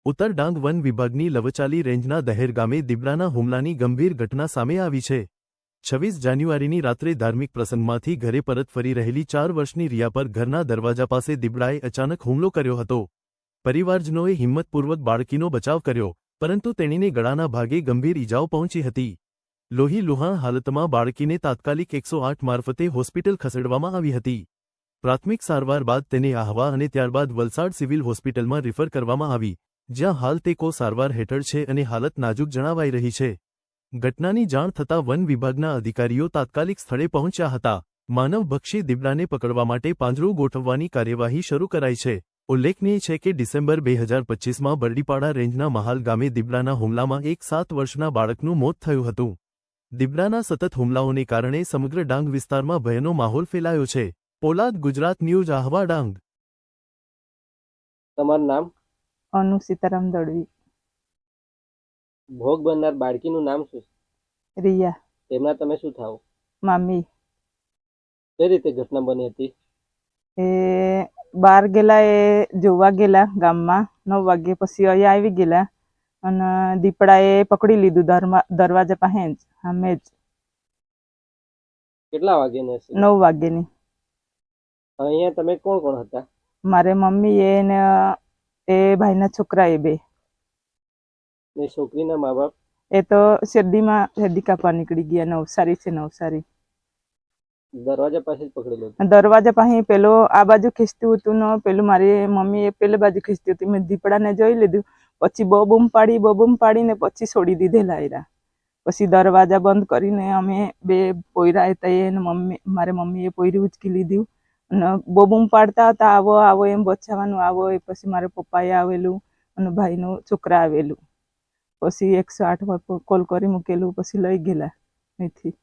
ઉત્તર ડાંગ વન વિભાગની લવચાલી રેન્જના દહેર ગામે દીપડાના હુમલાની ગંભીર ઘટના સામે આવી છે। 26 જાન્યુઆરીની રાત્રે ધાર્મિક પ્રસંગમાંથી ઘરે પરત ફરી રહેલી 4 વર્ષની રિયા પર ઘરના દરવાજા પાસે દીપડાએ અચાનક હુમલો કર્યો હતો। પરિવારજનોએ હિંમતપૂર્વક બાળકીનો બચાવ કર્યો, પરંતુ તેણીને ગળાના ભાગે ગંભીર ઈજાઓ પહોંચી હતી। લોહી લુહાણ હાલતમાં બાળકીને તાત્કાલિક 108 મારફતે હોસ્પિટલ ખસેડવામાં આવી હતી। પ્રાથમિક સારવાર બાદ તેને આહવા અને ત્યારબાદ વલસાડ સિવિલ હોસ્પિટલમાં રિફર કરવામાં આવી, જ્યાં હાલ તે સારવાર હેઠળ છે અને હાલત નાજુક જણાવાઈ રહી છે। ઘટનાની જાણ થતાં વન વિભાગના અધિકારીઓ તાત્કાલિક સ્થળે પહોંચ્યા હતા। માનવભક્ષી દીપડાને પકડવા માટે પાંજરું ગોઠવવાની કાર્યવાહી શરૂ કરાઈ છે। ઉલ્લેખનીય છે કે ડિસેમ્બર 2025માં બરડીપાડા રેન્જના મહાલ ગામે દીપડાના હુમલામાં એક 7 વર્ષના બાળકનું મોત થયું હતું। દીપડાના સતત હુમલાઓને કારણે સમગ્ર ડાંગ વિસ્તારમાં ભયનો માહોલ ફેલાયો છે। પોલાદ, ગુજરાત ન્યૂઝ, આહવા, ડાંગ। તમારું નામ? અनु સીતારામ દળવી। ભોગ બનનાર બાળકીનું નામ શું? રિયા। તેમના તમે શું થાવ? મામી। કઈ રીતે ઘટના બની હતી? એ બાર ગયેલા, એ જોવા ગયેલા ગામમાં 9 વાગે, પછી અહીંયા આવી ગયેલા અને દીપડાએ પકડી લીધું દરવાજા પાસે જ, સામે જ। કેટલા વાગ્યાની હશે? 9 વાગ્યાની। અહીંયા તમે કોણ કોણ હતા? મારે મમ્મી એ ને એ ભાઈના છોકરા એ બે। ને છોકરીના મા બાપ? એ તો શેરડી કાપવા નીકળી ગયા, નવસારી છે, નવસારી। દરવાજા પાસે જ પકડેલો હતો? દરવાજા પાસે પેલો આ બાજુ ખીચતું હતું ને પેલું મારી મમ્મી એ પેલી બાજુ ખીચતી હતી। મેં દીપડાને જોઈ લીધું, પછી બબૂમ પાડીને પછી છોડી દીધેલા એરા। પછી દરવાજા બંધ કરીને અમે બે પોયરા હતા, એને મારે મમ્મીએ પોયરી ઉચકી લીધું અને બબૂમ પાડતા હતા, આવો આવો એમ બચાવવાનું, આવો। પછી મારે પપ્પાએ આવેલું અને ભાઈનું છોકરા આવેલું, પછી 108 કોલ કરી મૂકેલું, પછી લઈ ગયેલા અહીંથી।